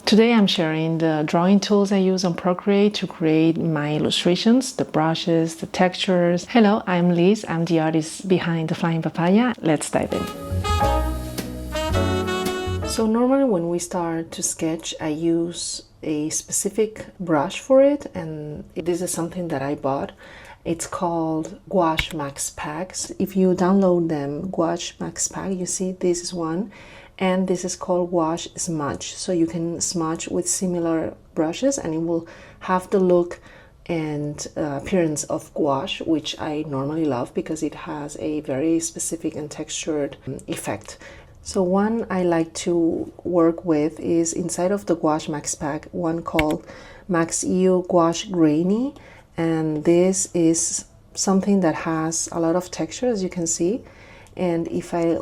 Today I'm sharing the drawing tools I use on Procreate to create my illustrations, the brushes, the textures. Hello, I'm Liz. I'm the artist behind the Flying Papaya. Let's dive in. So normally when we start to sketch, I use a specific brush for it, and this is something that I bought. It's called Gouache Max Packs. If you download them, Gouache Max Pack, you see this is one, and this is called Gouache Smudge. So you can smudge with similar brushes and it will have the look and appearance of gouache, which I normally love because it has a very specific and textured effect. So one I like to work with is inside of the Gouache Max Pack, one called Max EU Gouache Grainy, and this is something that has a lot of texture, as you can see. And if I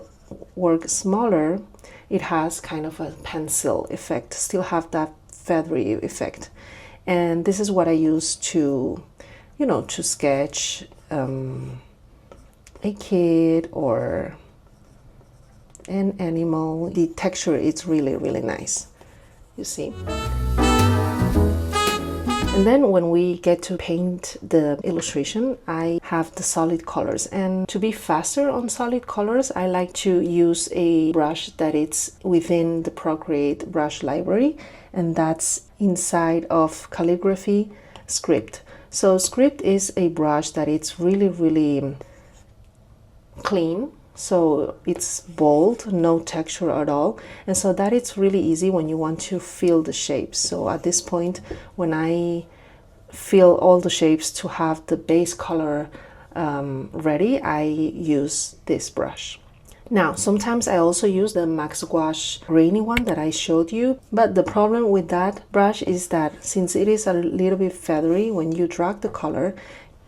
work smaller, it has kind of a pencil effect, still have that feathery effect. And this is what I use to, to sketch a kid or an animal. The texture is really, really nice, you see. And then when we get to paint the illustration, I have the solid colors. And to be faster on solid colors, I like to use a brush that it's within the Procreate brush library, and that's inside of Calligraphy Script. So Script is a brush that it's really, really clean. So it's bold, no texture at all. And so that it's really easy when you want to fill the shapes. So at this point, when I fill all the shapes to have the base color ready, I use this brush. Now, sometimes I also use the Max Gouache Grainy one that I showed you. But the problem with that brush is that since it is a little bit feathery, when you drag the color,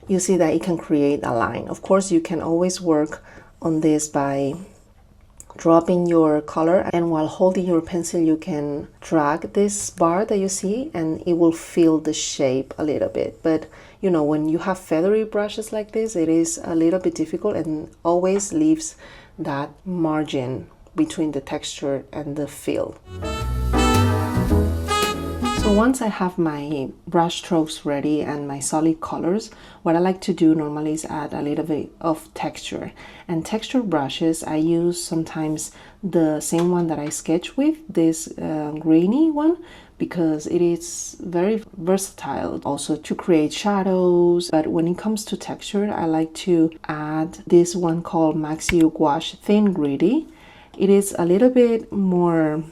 you see that it can create a line. Of course, you can always work on this by dropping your color, and while holding your pencil you can drag this bar that you see and it will fill the shape a little bit. But when you have feathery brushes like this, it is a little bit difficult and always leaves that margin between the texture and the fill. So once I have my brush strokes ready and my solid colors, what I like to do normally is add a little bit of texture. And texture brushes, I use sometimes the same one that I sketch with, this grainy one, because it is very versatile also to create shadows. But when it comes to texture, I like to add this one called Max EU Gouache Thin Gritty. It is a little bit more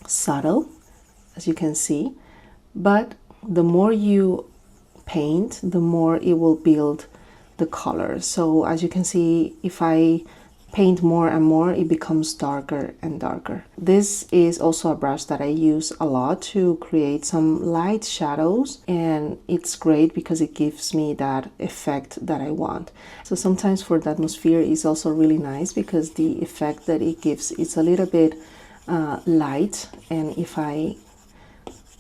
subtle, as you can see, but the more you paint, the more it will build the color. So as you can see, if I paint more and more, it becomes darker and darker. This is also a brush that I use a lot to create some light shadows, and it's great because it gives me that effect that I want. So sometimes for the atmosphere, it's also really nice because the effect that it gives is a little bit light, and if I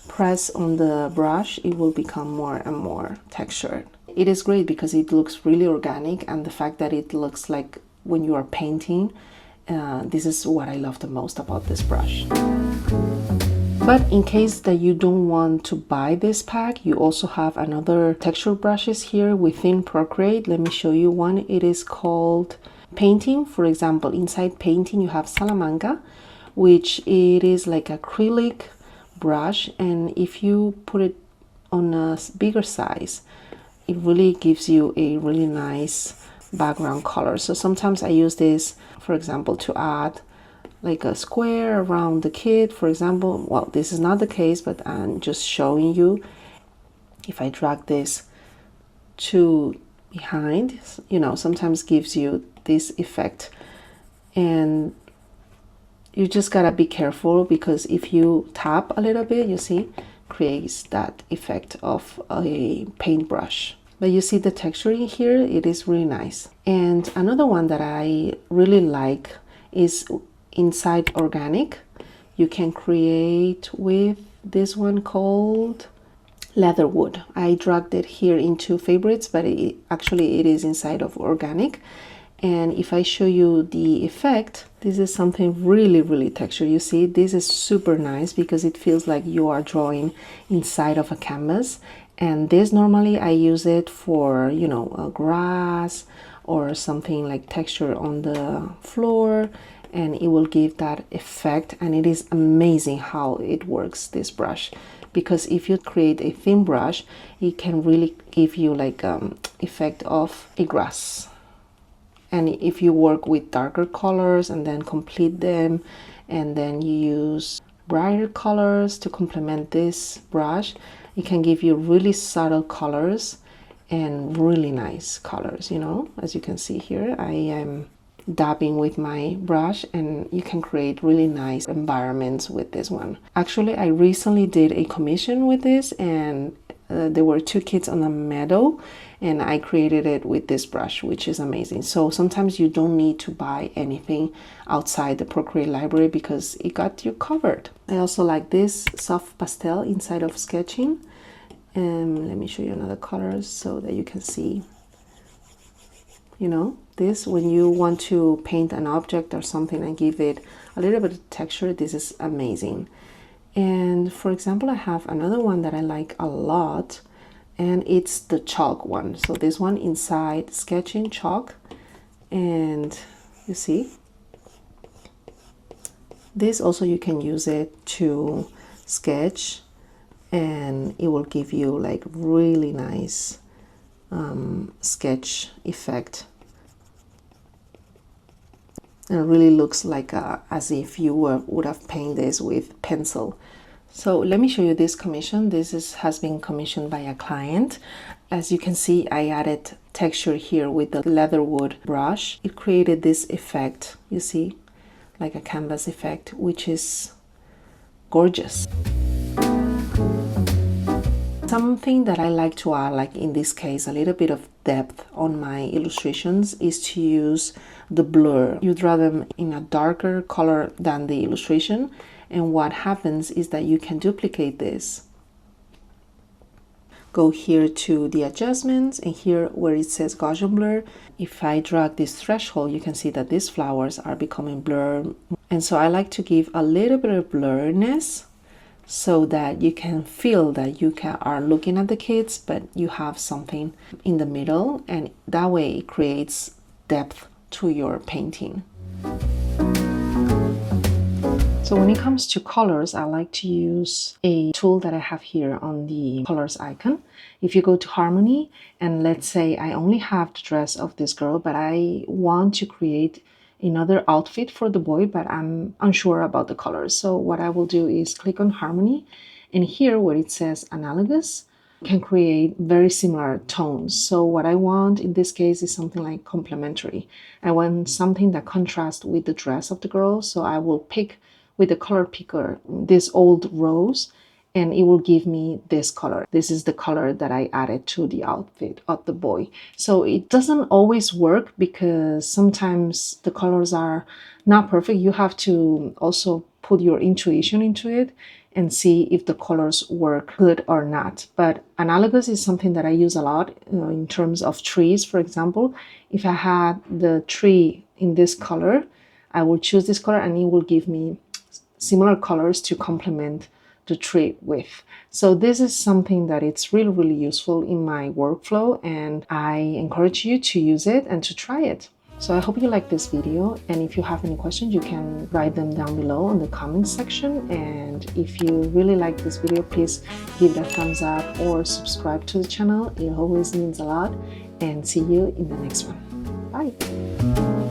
press on the brush, it will become more and more textured. It is great because it looks really organic, and the fact that it looks like when you are painting, this is what I love the most about this brush. But in case that you don't want to buy this pack, you also have another texture brushes here within Procreate. Let me show you one. It is called Painting. For example, inside Painting you have Salamanca, which it is like acrylic brush, and if you put it on a bigger size, it really gives you a really nice background color. So sometimes I use this, for example, to add like a square around the kid, for example. Well, this is not the case, but I'm just showing you. If I drag this to behind, sometimes gives you this effect. And you just gotta be careful because if you tap a little bit, you see, creates that effect of a paintbrush. But you see the texture in here, it is really nice. And another one that I really like is inside Organic. You can create with this one called Leatherwood. I dragged it here into favorites, but it is inside of Organic. And if I show you the effect, this is something really textured. You see, this is super nice because it feels like you are drawing inside of a canvas. And this normally I use it for, you know, a grass or something like texture on the floor, and it will give that effect. And it is amazing how it works, this brush, because if you create a thin brush, it can really give you like effect of a grass. And if you work with darker colors and then complete them, and then you use brighter colors to complement this brush, it can give you really subtle colors and really nice colors, you know. As you can see here, I am dabbing with my brush, and you can create really nice environments with this one. Actually, I recently did a commission with this, and there were 2 kids on a meadow, and I created it with this brush, which is amazing. So sometimes you don't need to buy anything outside the Procreate library because it got you covered. I also like this soft pastel inside of sketching. Let me show you another colors so that you can see, you know, this when you want to paint an object or something and give it a little bit of texture, this is amazing. And for example, I have another one that I like a lot, and it's the chalk one. So this one inside sketching chalk, and you see this also, you can use it to sketch, and it will give you like really nice sketch effect. And it really looks like as if you would have painted this with pencil. So let me show you this commission. This has been commissioned by a client. As you can see, I added texture here with the leatherwood brush. It created this effect, you see, like a canvas effect, which is gorgeous. Something that I like to add, like in this case, a little bit of depth on my illustrations, is to use the blur. You draw them in a darker color than the illustration, and what happens is that you can duplicate this. Go here to the adjustments, and here where it says Gaussian Blur, if I drag this threshold, you can see that these flowers are becoming blurred. And so I like to give a little bit of blurriness so that you can feel that you are looking at the kids, but you have something in the middle, and that way it creates depth to your painting. So when it comes to colors, I like to use a tool that I have here on the colors icon. If you go to Harmony, and let's say I only have the dress of this girl, but I want to create another outfit for the boy, but I'm unsure about the colors. So what I will do is click on Harmony, and here where it says analogous, can create very similar tones. So what I want in this case is something like complementary. I want something that contrasts with the dress of the girl, so I will pick with the color picker this old rose, and it will give me this color. This is the color that I added to the outfit of the boy. So it doesn't always work because sometimes the colors are not perfect. You have to also put your intuition into it and see if the colors work good or not. But analogous is something that I use a lot in terms of trees. For example, if I had the tree in this color, I will choose this color and it will give me similar colors to complement the tree with. So this is something that it's really useful in my workflow, and I encourage you to use it and to try it. So I hope you like this video, and if you have any questions, you can write them down below in the comments section. And if you really like this video, please give it a thumbs up or subscribe to the channel. It always means a lot, and see you in the next one. Bye.